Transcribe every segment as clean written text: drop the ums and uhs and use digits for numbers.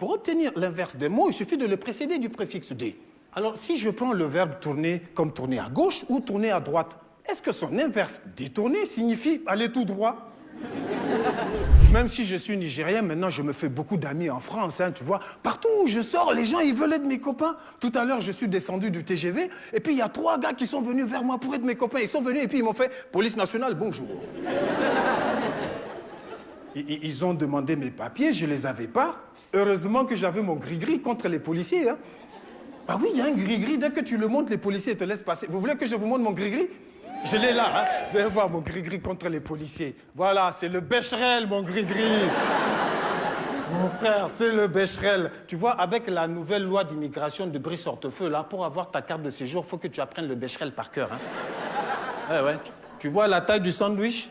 Pour obtenir l'inverse des mots, il suffit de le précéder du préfixe « d ». Alors, si je prends le verbe « tourner » comme tourner à gauche ou tourner à droite, est-ce que son inverse « détourner » signifie aller tout droit? Même si je suis nigérien, maintenant, je me fais beaucoup d'amis en France, hein, tu vois. Partout où je sors, les gens, ils veulent être mes copains. Tout à l'heure, je suis descendu du TGV, et puis il y a 3 gars qui sont venus vers moi pour être mes copains. Ils sont venus, et puis ils m'ont fait « Police nationale, bonjour ». Ils ont demandé mes papiers, je les avais pas. Heureusement que j'avais mon gris-gris contre les policiers. Hein. Ah oui, il y a un gris-gris. Dès que tu le montres, les policiers te laissent passer. Vous voulez que je vous montre mon gris-gris? Je l'ai là. Hein. Vous allez voir mon gris-gris contre les policiers. Voilà, c'est le Becherel, mon gris-gris. Mon frère, c'est le Becherel. Tu vois, avec la nouvelle loi d'immigration de Brice Hortefeux, là, pour avoir ta carte de séjour, il faut que tu apprennes le Becherel par cœur. Hein. Ouais. Tu vois la taille du sandwich?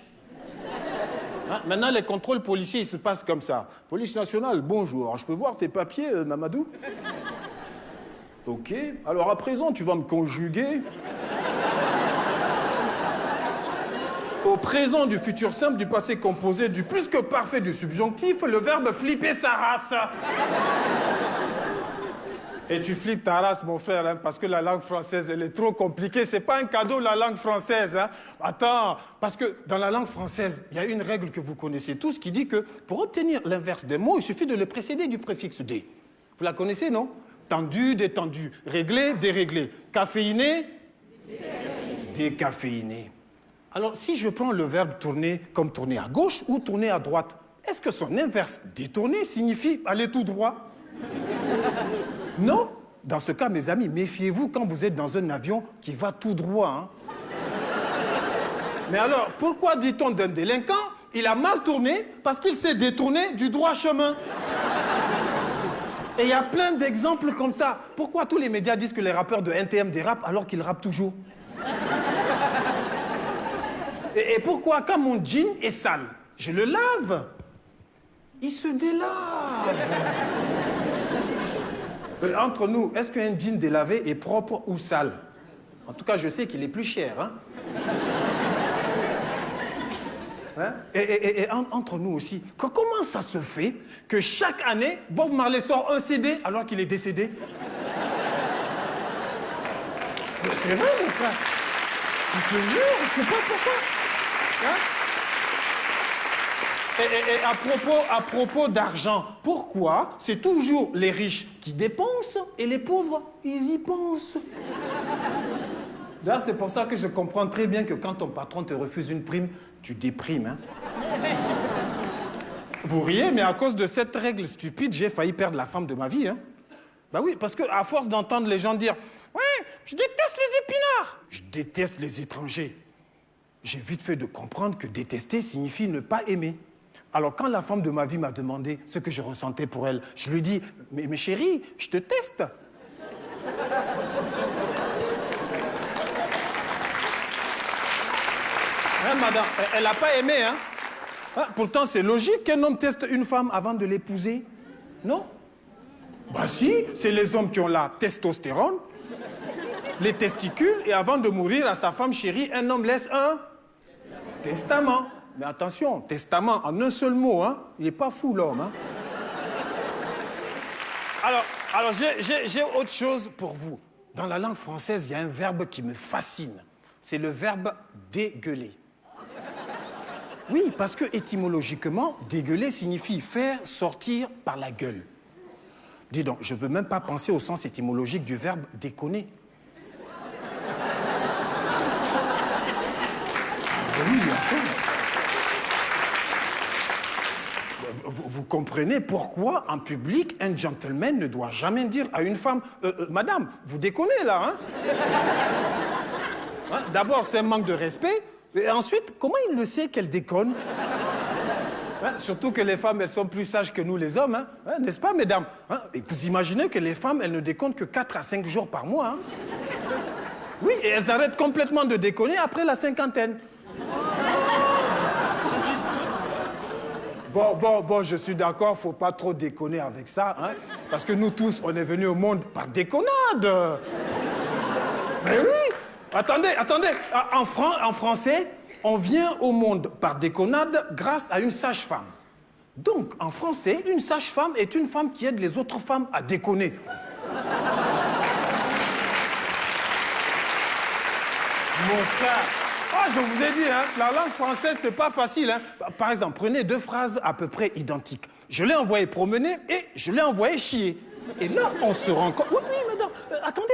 Hein? Maintenant, les contrôles policiers, ils se passent comme ça. Police nationale, bonjour. Je peux voir tes papiers, Mamadou? OK. Alors, à présent, tu vas me conjuguer. Au présent du futur simple, du passé composé, du plus que parfait du subjonctif, le verbe flipper sa race. Et tu flippes ta race, mon frère, hein, parce que la langue française, elle est trop compliquée. C'est pas un cadeau, la langue française. Hein. Attends, parce que dans la langue française, il y a une règle que vous connaissez tous qui dit que pour obtenir l'inverse des mots, il suffit de le précéder du préfixe « d ». Vous la connaissez, non? Tendu, détendu. Réglé, déréglé. Caféiné, décaféiné. Alors, si je prends le verbe « tourner » comme tourner à gauche ou tourner à droite, est-ce que son inverse « détourner » signifie aller tout droit? Non. Dans ce cas, mes amis, méfiez-vous quand vous êtes dans un avion qui va tout droit. Hein. Mais alors, pourquoi dit-on d'un délinquant, il a mal tourné parce qu'il s'est détourné du droit chemin? Et il y a plein d'exemples comme ça. Pourquoi tous les médias disent que les rappeurs de NTM dérapent alors qu'ils rappent toujours? Et pourquoi, quand mon jean est sale, je le lave, il se délave. Entre nous, est-ce qu'un jean délavé est propre ou sale? En tout cas, je sais qu'il est plus cher. Hein? Hein? Et entre nous aussi, comment ça se fait que chaque année, Bob Marley sort un CD alors qu'il est décédé? C'est vrai, mon frère. Je te jure, je sais pas pourquoi. Hein? Et à propos d'argent, pourquoi c'est toujours les riches qui dépensent et les pauvres, ils y pensent? Là, c'est pour ça que je comprends très bien que quand ton patron te refuse une prime, tu déprimes. Hein? Vous riez, mais à cause de cette règle stupide, j'ai failli perdre la femme de ma vie. Hein? Bah oui, parce qu'à force d'entendre les gens dire « Ouais, je déteste les épinards !» Je déteste les étrangers. J'ai vite fait de comprendre que détester signifie ne pas aimer. Alors, quand la femme de ma vie m'a demandé ce que je ressentais pour elle, je lui dis « Mais chérie, je te teste !» Hein, madame, elle n'a pas aimé, hein? Pourtant, c'est logique qu'un homme teste une femme avant de l'épouser. Non? Bah si, c'est les hommes qui ont la testostérone, les testicules, et avant de mourir à sa femme chérie, un homme laisse un testament. Mais attention, testament en un seul mot, hein? Il n'est pas fou, l'homme, hein? Alors j'ai autre chose pour vous. Dans la langue française, il y a un verbe qui me fascine. C'est le verbe dégueuler. Oui, parce que étymologiquement, dégueuler signifie faire sortir par la gueule. Dis donc, je ne veux même pas penser au sens étymologique du verbe déconner. Oui, vous comprenez pourquoi, en public, un gentleman ne doit jamais dire à une femme « Madame, vous déconnez, là, hein ?» Hein? D'abord, c'est un manque de respect. Et ensuite, comment il le sait qu'elle déconne? Hein? Surtout que les femmes, elles sont plus sages que nous, les hommes. Hein? Hein, n'est-ce pas, mesdames? Hein? Et vous imaginez que les femmes, elles ne déconnent que 4 à 5 jours par mois. Hein? Oui, et elles arrêtent complètement de déconner après la cinquantaine. Bon, je suis d'accord, faut pas trop déconner avec ça. Hein? Parce que nous tous, on est venus au monde par déconnade. Mais oui! Attendez. En français, on vient au monde par déconnade grâce à une sage-femme. Donc, en français, une sage-femme est une femme qui aide les autres femmes à déconner. Mon frère, je vous ai dit, hein, la langue française, c'est pas facile. Hein. Par exemple, prenez 2 phrases à peu près identiques. Je l'ai envoyé promener et je l'ai envoyé chier. Et là, on se rend compte... Oui, madame, attendez.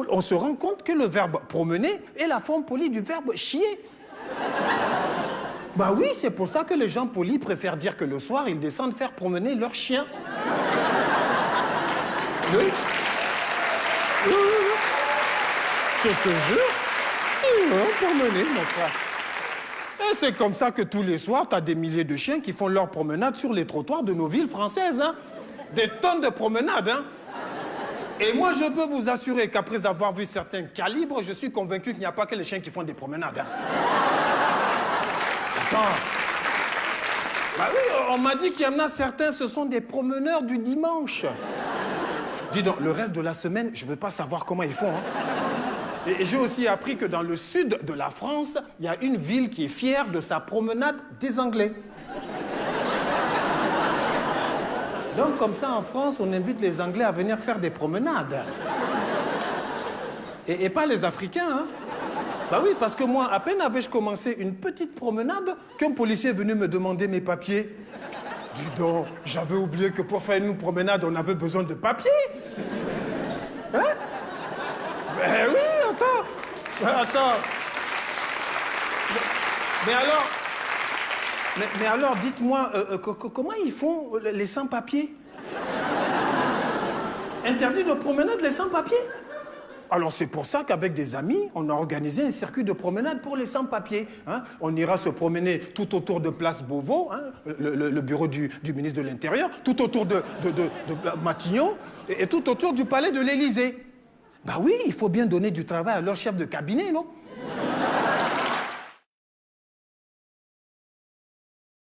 On se rend compte que le verbe promener est la forme polie du verbe chier. Bah oui, c'est pour ça que les gens polis préfèrent dire que le soir, ils descendent faire promener leur chien. Oui. Je te jure. Promener, mon frère. Et c'est comme ça que tous les soirs, t'as des milliers de chiens qui font leur promenade sur les trottoirs de nos villes françaises. Hein. Des tonnes de promenades. Hein. Et moi, je peux vous assurer qu'après avoir vu certains calibres, je suis convaincu qu'il n'y a pas que les chiens qui font des promenades. Hein. Attends. Bah oui, on m'a dit qu'il y en a certains, ce sont des promeneurs du dimanche. Dis donc, le reste de la semaine, je ne veux pas savoir comment ils font. Hein. Et j'ai aussi appris que dans le sud de la France, il y a une ville qui est fière de sa promenade des Anglais. Donc, comme ça, en France, on invite les Anglais à venir faire des promenades. Et pas les Africains, hein. Bah oui, parce que moi, à peine avais-je commencé une petite promenade qu'un policier est venu me demander mes papiers. Dis donc, j'avais oublié que pour faire une promenade, on avait besoin de papiers. Hein? Ben oui, attends. Mais alors, dites-moi, comment ils font les sans-papiers? Interdit de promenade les sans-papiers? Alors c'est pour ça qu'avec des amis, on a organisé un circuit de promenade pour les sans-papiers. Hein. On ira se promener tout autour de Place Beauvau, hein, le bureau du ministre de l'Intérieur, tout autour de Matignon et tout autour du palais de l'Élysée. Bah oui, il faut bien donner du travail à leur chef de cabinet, non?